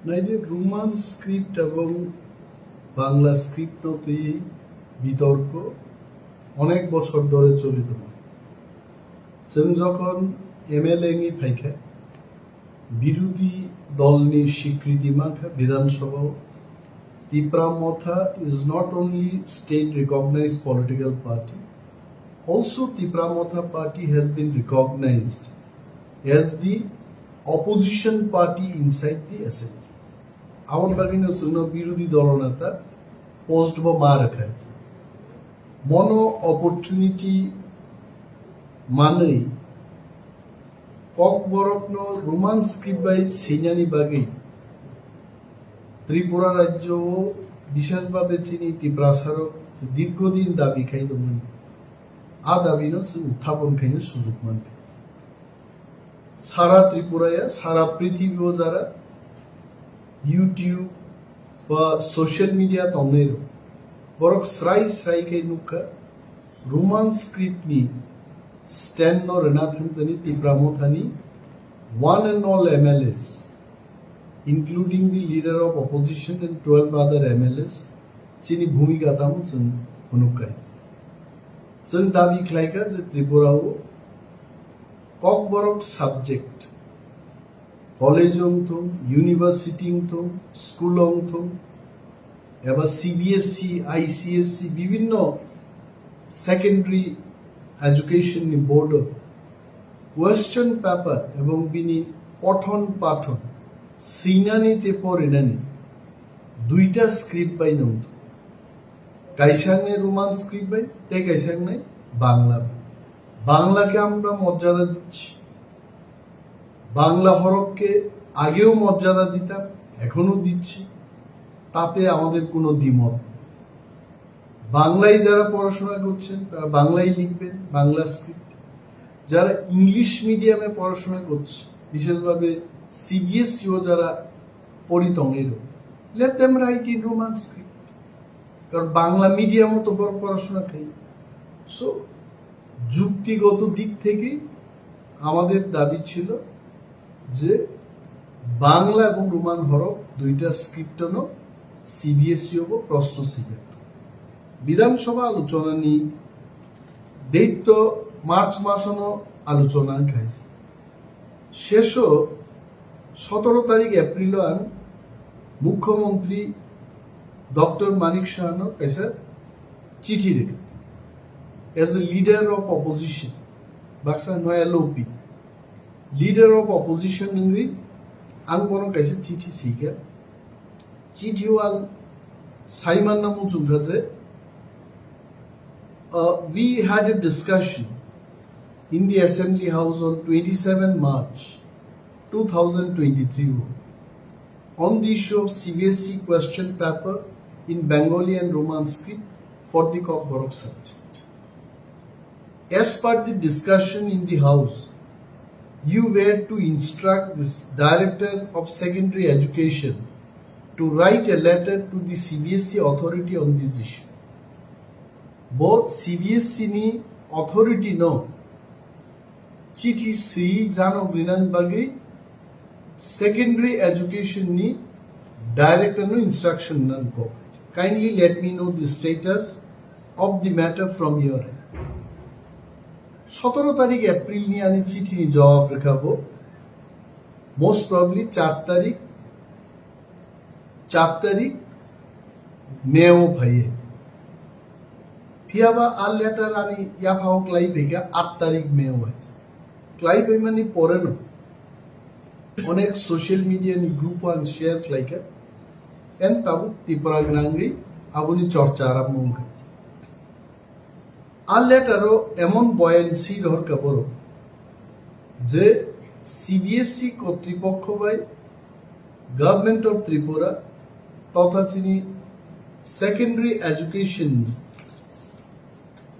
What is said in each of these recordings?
নাইদের Roman script এবং Bangla script এই বিতর্ক অনেক বছর ধরে চলিত जों যখন এমএলএ ফাইখা বিরোধী দলনি স্বীকৃতি মাখা বিধানসভাও Tipra Motha is not only state recognized political party, also Tipramotha party has been recognized as the opposition party inside the assembly. আমার বাগিনা জন্য বিরোধী দলনেতা পোস্ট বা মা রাখা আছে মনো অপরচুনিটি মানেই kokborok no roman script by সিনানি বাগে ত্রিপুরা রাজ্য বিশেষভাবে চিনি তীব্রাসারক দীর্ঘদিন দাবি খাইদমন আ দাবি নো উত্থাপন খাইনো সুযোগ মানতে সারা ত্রিপুরায় সারা পৃথিবীও যারা ইউটিউব বা সোশ্যাল মিডিয়া তমের বরক স্রাই খাই নুকা রোমান স্ক্রিপ্ট নি স্ট্যান্ড নো রেনাথনি তীব্রামথানি one and all MLAs including the leader of opposition and 12 other MLAs chini bhumika dam chung hunukai chung dabi khlaika je tripura o kokborok subject college thum university thum school thum eba CBSC ICSC bibhinno secondary education ni board question paper ebong bini পঠন পাঠন সিনানিতে পড়েনানি দুইটা script by নম কাইসাংনে Roman script by তে কাইসাংনে বাংলা বাংলাকে আমরা মর্যাদা দিচ্ছি বাংলা হরফকে আগেও মর্যাদা দিতাম এখনো দিচ্ছি তাতে আমাদের কোনো দ্বিমত নেই বাংলায় যারা পড়াশোনা করছেন তারা বাংলায় লিখবেন বাংলা স্ক্রিপ্ট যারা ইংলিশ মিডিয়ামে পড়াশোনা করছে বিশেষভাবে সিবিএসসি ও যারা পরিতঙ্গের let them write in Roman script কারণ বাংলা মিডিয়ামও তো পড়াশোনা খাই সো যুক্তিগত দিক থেকে আমাদের দাবি ছিল যে বাংলা এবং রোমান হরফ দুইটা স্ক্রিপ্টনো সিবিএসসি হব প্রশ্ন শিখে বিধানসভা আলোচনা নি দৈত্য মার্চ মাসনো আলোচনা খাইছে শেষ 17 তারিখ এপ্রিল মুখ্যমন্ত্রী ডক্টর মানিক সাহানো কাছে চিঠি রেখে as a leader of opposition Baksa নয় এলওপি লিডার অফ অপোজিশন ইংরি আং বনো কাছে চিঠি শিখে চিঠি ওয়াল Saiman নামু চুঙ্গাছে we had a discussion in the Assembly House on 27 March 2023 on the issue of CBSC question paper in Bengali and Roman script for the Kokborok subject. As per the discussion in the House, you were to instruct this Director of Secondary Education to write a letter to the CBSC authority on this issue. Both CBSC ni authority no chithi Sri Jano Grinan Bagi secondary education ni director no instruction nan go. Kindly let me know the status of the matter from your end. 17 তারিখ April নি আমি চিঠি নি জবাব রেখাবো most probably 4 তারিখ মেও ভাইয়ে ফিয়াবা আর letter আনি ইয়া ফাও ক্লাই ভেগা 8 তারিখ মেও হয়েছে ক্লাই পেমানি পরে না অনেক সোশ্যাল মিডিয়া নি গ্রুপ আন শেয়ার ক্লাইকা এন তাবু ত্রিপুরা গ্রাঙ্গি আগুনি চর্চা আরম্ভ হয়েছে আর লেটারও এমন বয়ানসি রহর কাপড় যে সিবিএসসি কর্তৃপক্ষ বাই গভর্নমেন্ট অফ ত্রিপুরা তথা চিনি সেকেন্ডারি এডুকেশন নি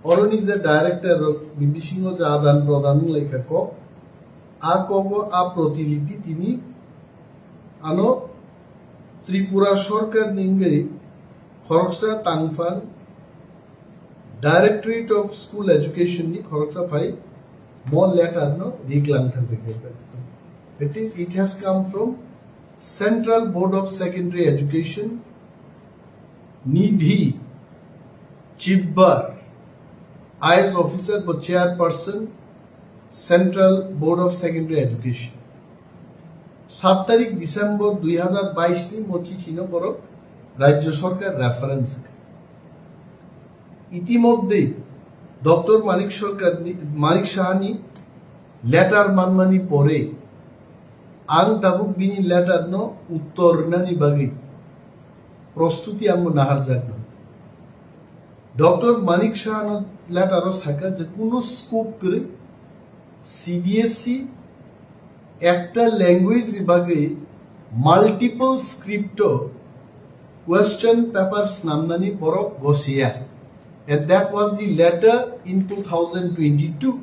অরনি যে ডাইরেক্টর বিবি সিংহ যে আদান প্রদান লেখা কব আ প্রতিলিপি তিনি আনো ত্রিপুরা সরকার নিঙ্গে খরকসা টাংফাং ডাইরেক্টরেট অফ স্কুল এডুকেশন নি খরকসা ফাই মল লেটার নো রিকলাম থাকবে it has come from Central Board of Secondary Education, Nidhi Chibbar, IAS officer but chairperson, Central Board of Secondary Education. 7 তারিখ ডিসেম্বর 2022 নি মচি চিনো পরক রাজ্য সরকার রেফারেন্স ইতিমধ্যে ডক্টর মানিক সাহানি লেটার মানমানি পরে আং দাবুক বিনি লেটার ন উত্তর নানি বাগে প্রস্তুতি আমো নাহার জাগন ডক্টর মানিক সাহান লেটারও সাকা যে কোনো স্কোপ করে সিবিএসসি একটা ল্যাঙ্গুয়েজ বিভাগে multiple script question papers নামনানি Borok Gausia and that was the letter in 2022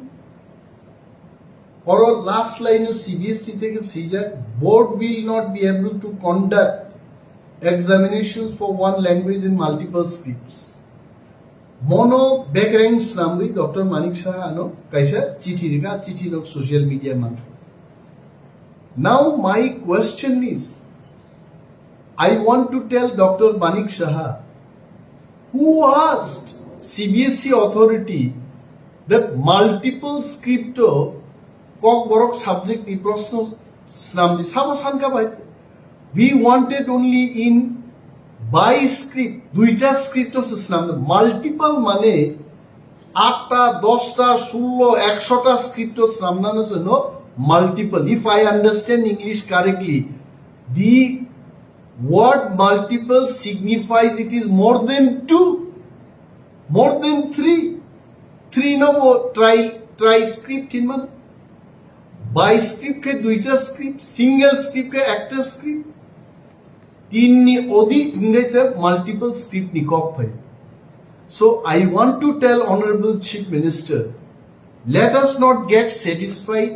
or last line of CBSE থেকে caesar board will not be able to conduct examinations for one language in multiple scripts mono backgrounds nambi Dr. Manik Shah ano kaisa chichi nok social media man. Now my question is, I want to tell Dr. Manik Shah who asked CBSE authority that multiple script Kokborok subject ni proshno namdi sabasanka baite. We wanted only in by script দুইটা script system multiple মানে 8টা 10টা 16 100টা script সামনানোর জন্য multiple if I understand English correctly the word multiple signifies it is more than 2 more than 3 no try script in man by script ke দুইটা script single script ke একটা script तीन अधिक English multiple script ni kok bhai. So I want to tell Honorable Chief Minister, let us not get satisfied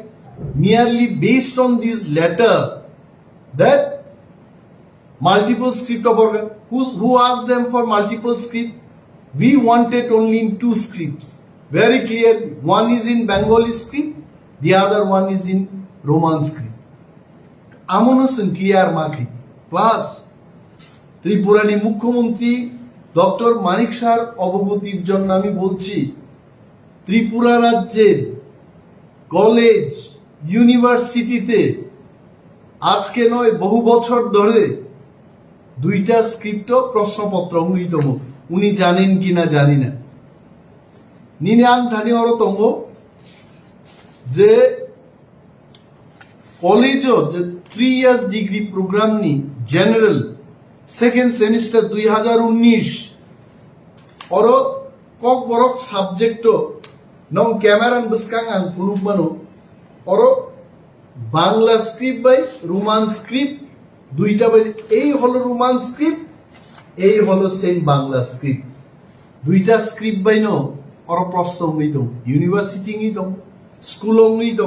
merely based on this letter that multiple script of organ. Who asked them for multiple script? We wanted only in 2 scripts. Very clearly, one is in Bengali script, the other one is in Roman script. Amonosan clear marking. Plus, ত্রিপুরানি মুখ্যমন্ত্রী doctor মানিক শাহর অবগতির জন্য আমি বলছি ত্রিপুরা রাজ্যের college ইউনিভার্সিটিতে আজকে নয় বহু বছর ধরে 2টা স্ক্রিপ্ট প্রশ্নপত্র অঙ্গিতম উনি জানেন কিনা জানি না নিনান ধানি অরতম যে কলেজও যে 3 years ডিগ্রি প্রোগ্রাম নি জেনারেল সেকেন্ড সেমিস্টার 2019 और Kokborok সাবজেক্ট নং ক্যামেরান বসকাং আং পুলুমানো और বাংলা স্ক্রিপ্ট বাই রোমান স্ক্রিপ্ট দুইটা বাই এই হলো রোমান স্ক্রিপ্ট এই হলো সেম বাংলা স্ক্রিপ্ট দুইটা স্ক্রিপ্ট বাই নো और প্রশ্ন হইতো ইউনিভার্সিটি হইতো স্কুল হইতো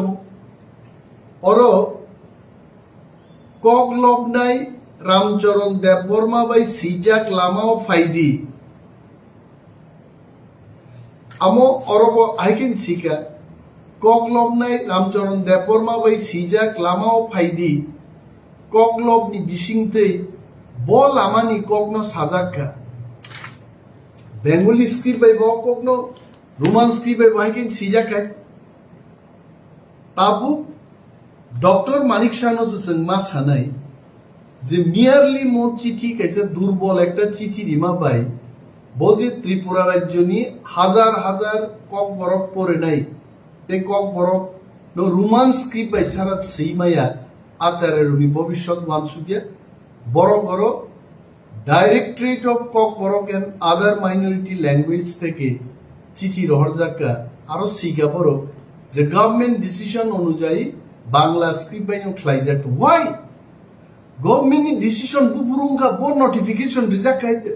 और Koklognai Ramcharan Debbarma by Sijak Lamao Faidi. Amo Orobo I can sika Koklognai Ramcharan Debbarma by Sijak Lamao Faidi. Koklogni Bishingte Bol Amani Kokno Sajaka. Bengali script by Bokogno, Roman script by Viking Sijak. Tabu Dr. Manik Shano Mas Hanai. যে merely মোট চিঠি কাছে দুর্বল একটা চিঠি রিমা পাই বজে ত্রিপুরা রাজ্য নিয়ে হাজার হাজার Kokborok পড়ে নাই তে Kokborok নো রোমান স্ক্রিপ্ট বাই ছাড়া সেই মাইয়া আচারের উনি ভবিষ্যৎ মানসুকিয়া বড় বড় directorate of Kokborok and other minority language থেকে চিঠি রহরজাকা আরো সিগা বড় যে গভর্নমেন্ট ডিসিশন অনুযায়ী বাংলা স্ক্রিপ্ট বাই নো খ্লাইজাক ওয়াই গভর্নমেন্ট ডিসিশন বুপুরুঙ্কা বোন নোটিফিকেশন রিজাক্ট খাইতে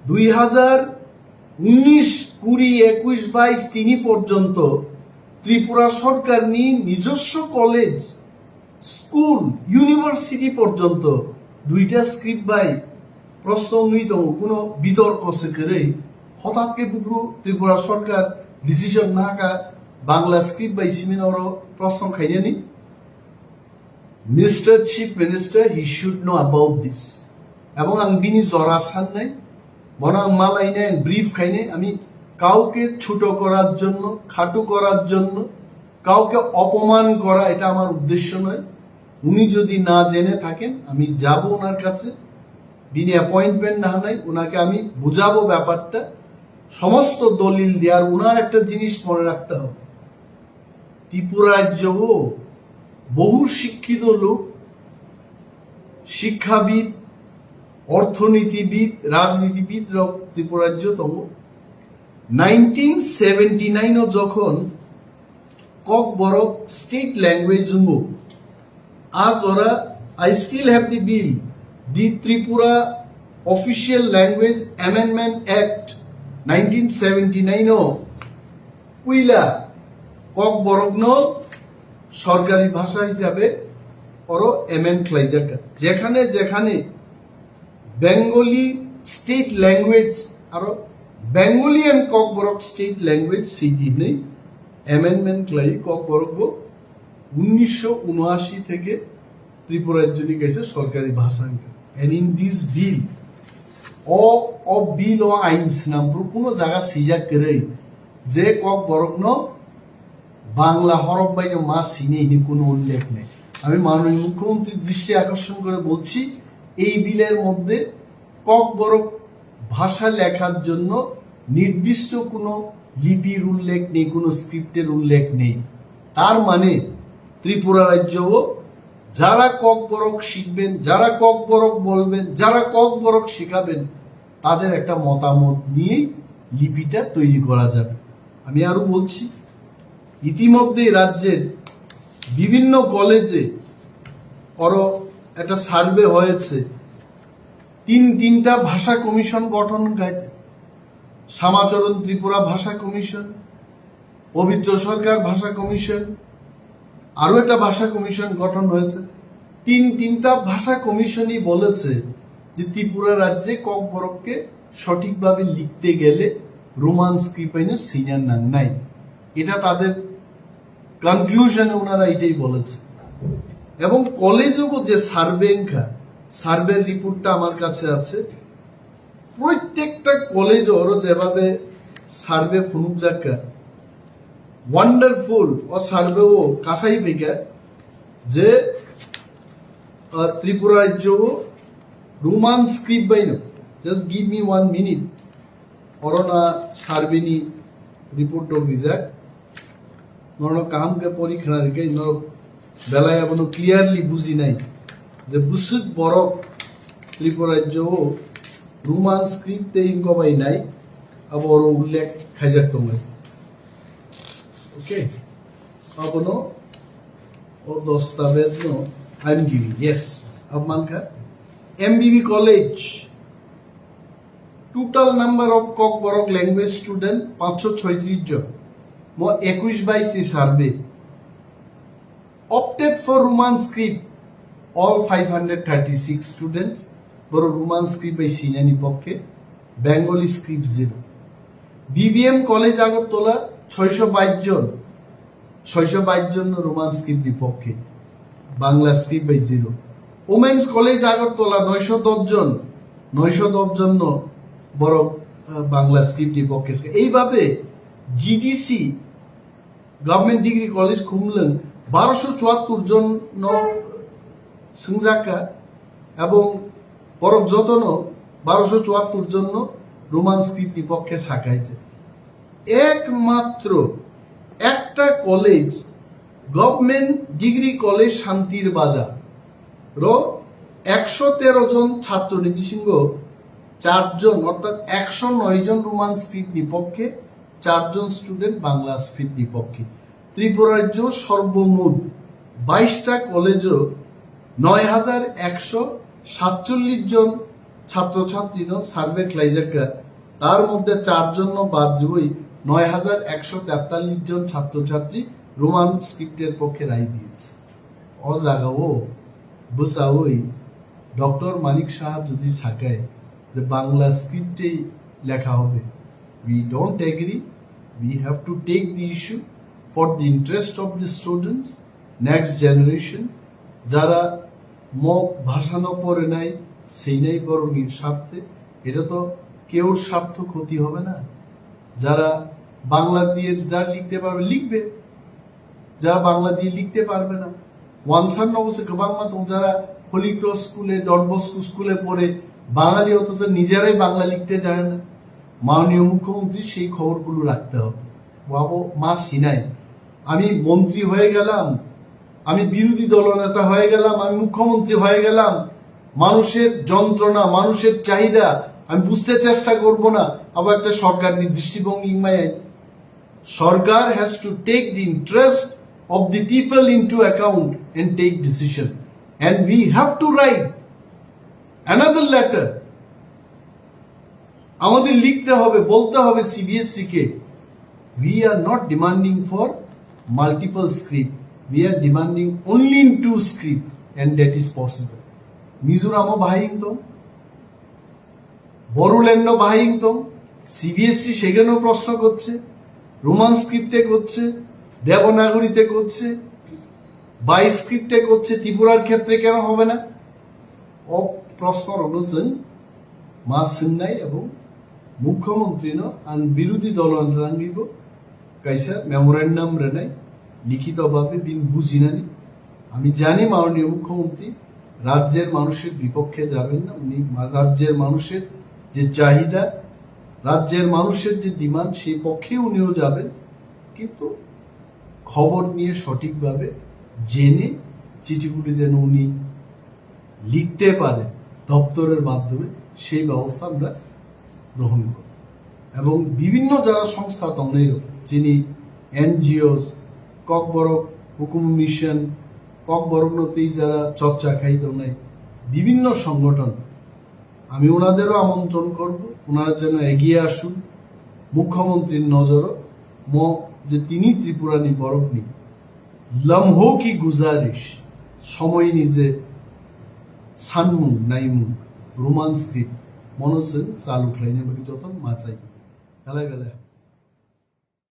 2019 20 21 22 তিনি পর্যন্ত ত্রিপুরা সরকার নিজস্ব কলেজ স্কুল ইউনিভার্সিটি পর্যন্ত 2টা স্ক্রিপ্ট বাই প্রশ্ন নিতম কোনো বিতর্ক সেকরে হঠাৎকে বুপুরু ত্রিপুরা সরকার ডিসিশন নাকা বাংলা স্ক্রিপ্ট বাই সিমিনারও প্রশ্ন খাইনি Mr. Chief Minister, he should know about this. এবং আমি বিনি জরাসান নাই বনাং মালাই নাই ব্রিফ খাই নাই আমি কাউকে ছোট করার জন্য খাটো করার জন্য কাউকে অপমান করা এটা আমার উদ্দেশ্য নয় উনি যদি না জেনে থাকেন আমি যাব ওনার কাছে বিনি অ্যাপয়েন্টমেন্ট না নাই ওনাকে আমি বুঝাবো ব্যাপারটা সমস্ত দলিল দেওয়ার ওনার একটা জিনিস মনে রাখতে হবে ত্রিপুরা রাজ্য বহু শিক্ষিত লোক শিক্ষাবিদ অর্থনীতিবিদ রাজনীতিবিদ ত্রিপুরা রাজ্য তম 1979 যখন Kokborok state language as ora I still have the bill the Tripura official language amendment act 1979 পুইলা Kokborok no সরকারি ভাষা হিসাবে অরো এমেন্ট লাইজাকা যেখানে যেখানে বেঙ্গলি স্টেট ল্যাঙ্গুয়েজ আর Bengali and Kokborok state language সেই দিনে অ্যামেন্ডমেন্ট লাই Kokborok 1979 থেকে ত্রিপুরা রাজ্যনি গেছে সরকারি ভাষা এন্ড ইন দিস বিল ও বিল ও আইনস নাম্বার কোনো জায়গা সিজা করে যে Kokborok ন বাংলা হরফ বাইনে মা সিনে ইনি কোনো উল্লেখ নেই আমি মাননীয় মুখ্যমন্ত্রীর দৃষ্টি আকর্ষণ করে বলছি এই বিলের মধ্যে Kokborok ভাষা লেখার জন্য নির্দিষ্ট কোনো লিপির উল্লেখ নেই কোনো স্ক্রিপ্টের উল্লেখ নেই তার মানে ত্রিপুরা রাজ্য যারা Kokborok শিখবেন যারা Kokborok বলবেন যারা Kokborok শেখাবেন তাদের একটা মতামত নিয়ে লিপিটা তৈরি করা যাবে আমি আরো বলছি ইতিমধ্যে রাজ্যের বিভিন্ন কলেজে একটা সার্ভে হয়েছে তিনটা ভাষা কমিশন গঠন হয়েছে শ্যামাচরণ ত্রিপুরা ভাষা কমিশন পবিত্র সরকার ভাষা কমিশন আরো একটা ভাষা কমিশন গঠন হয়েছে তিনটা ভাষা কমিশনই বলেছে যে ত্রিপুরা রাজ্যে Kokborokকে সঠিকভাবে লিখতে গেলে রোমান স্ক্রিপ্ট সিনিয়র নাম নাই এটা তাদের কনক্লুশনে ওনারা এটাই বলেছে এবং কলেজও যে সার্ভের রিপোর্টটা আমার কাছে আছে প্রত্যেকটা কলেজ ওর যেভাবে সার্ভে ফুনুক জাকা ওয়ান্ডারফুল ও সার্ভে ও কাসাই বেগা যে ত্রিপুরা রাজ্য রোমান স্ক্রিপ্ট বাইন জাস্ট গিভ মি 1 মিনিট অরনা সার্ভেনি রিপোর্ট ডো বিজাক নরনো কাম কে পরীক্ষা রেখে নর বেলায় আবনো ক্লিয়ারলি বুঝি নাই যে বুসুক বরক ত্রিপুরা রাজ্য রোমান স্ক্রিপ্টে ইনকবাই নাই আবার উল্লেখ খাইজাক তোমায় ওকে আবনো ও দস্তাবেজ নো আই এম গিভিং ইয়েস अब मानका MBB college total number of Kokborok language student 536 जन मो 21/22 survey opted for Roman script all 536 students বড় রোমান স্ক্রিপ্ট বাই সিনানি পক্ষে Bengali script 0 BBM college Agartala 622 জন রোমান স্ক্রিপ্ট পক্ষে বাংলা স্ক্রিপ্ট বাই 0 ওমেন্স কলেজ আগরতলা 910 জন বড় বাংলা স্ক্রিপ্ট পক্ষে এইভাবে GDC government degree college Khumulwng 1274 জন সংজাকা এবং বরক যতন 1274 জন রোমান স্ক্রিপ্ট পক্ষে শাখাইছে একমাত্র একটা কলেজ গভর্নমেন্ট ডিগ্রি কলেজ শান্তির বাজার র 113 জন ছাত্র নিবিসিংহ 4 জন অর্থাৎ 109 জন রোমান স্ক্রিপ্ট পক্ষে 4 জন স্টুডেন্ট বাংলা স্ক্রিপ্ট পক্ষে ত্রিপুরা রাজ্য সর্বমোট 22টা কলেজও 9147 জন ছাত্রছাত্রী সার্ভে ক্লাইজাকা তার মধ্যে 4 জন বাদ দিয়ে 9143 জন ছাত্রছাত্রী রোমান স্ক্রিপ্টের পক্ষে রায় দিয়েছে ও জায়গাও বুসাওই ডক্টর মানিক শাহ যদি শাখায় যে বাংলা স্ক্রিপ্টেই লেখা হবে we don't agree we have to take the issue for the interest of the students next generation যারা ভাষানো পড়ে নাই সেই নাই বরণীর স্বার্থে, এটা তো কেউর স্বার্থ ক্ষতি হবে না। যারা বাংলা দিয়ে যারা লিখতে পারবে লিখবে, যারা বাংলা দিয়ে লিখতে পারবে না ওয়ানসান অবশ্যই বাংলা তো যারা হোলি ক্রস স্কুলে ডন বস্কো স্কুলে পড়ে বাঙালি অথচ নিজেরাই বাংলা লিখতে যায় না, মাননীয় মুখ্যমন্ত্রী সেই খবরগুলো রাখতে হবে। বাবু মা সিনাই আমি মন্ত্রী হয়ে গেলাম, আমি বিরোধী দলনেতা হয়ে গেলাম, আমি মুখ্যমন্ত্রী হয়ে গেলাম, মানুষের যন্ত্রণা মানুষের চাহিদা আমি বুঝতে চেষ্টা করব না, আবার একটা সরকার দৃষ্টিভঙ্গি সরকার has to take the interest of the people into account and take decision, and we have to write another letter. আমাদের লিখতে হবে, বলতে হবে CBSE K, we are not demanding for multiple script, we are demanding only in 2 script and that is possible. মিজোরামও বাহিংতম, বড়োল্যান্ডও বাহিংতম, CBSE সেখানেও প্রশ্ন করছে, রোমান স্ক্রিপ্টে করছে, দেবনাগরীতে করছে, 22 স্ক্রিপ্টে করছে, ত্রিপুরার ক্ষেত্রে কেন হবে না? প্রশ্ন অনুযায়ী মা সিন্নাই এবং মুখ্যমন্ত্রী আন বিরোধী দল রাঙ্গিব কাইসা মেমোরেন্ডাম রেনাই লিখিতভাবে বিন বুঝিনানি। আমি জানি মাননীয় মুখ্যমন্ত্রী রাজ্যের মানুষের বিপক্ষে যাবেন না, উনি রাজ্যের মানুষের যে চাহিদা, রাজ্যের মানুষের যে ডিমান্ড সেই পক্ষে উনিও যাবেন, কিন্তু খবর নিয়ে সঠিকভাবে জেনে চিঠিগুলি যেন উনি লিখতে পারেন দপ্তরের মাধ্যমে, সেই ব্যবস্থা আমরা গ্রহণ করব। এবং বিভিন্ন যারা সংস্থা তংনেই যিনি এনজিওস ককবরক হুকুম মিশন ককবরক নতেই যারা চর্চা খাই তংনাই বিভিন্ন সংগঠন, আমি ওনাদেরও আমন্ত্রণ করব, ওনারা যেন এগিয়ে আসুন মুখ্যমন্ত্রীর নজরও যে তিনি ত্রিপুরানি বরফনি লম্হো কি গুজারিশ সময় নিজে সানমুং নাইমুং রোমান স্ক্রিপ্ট মনসেন চালু খাইনে বাকি যতন মাচাই গেলে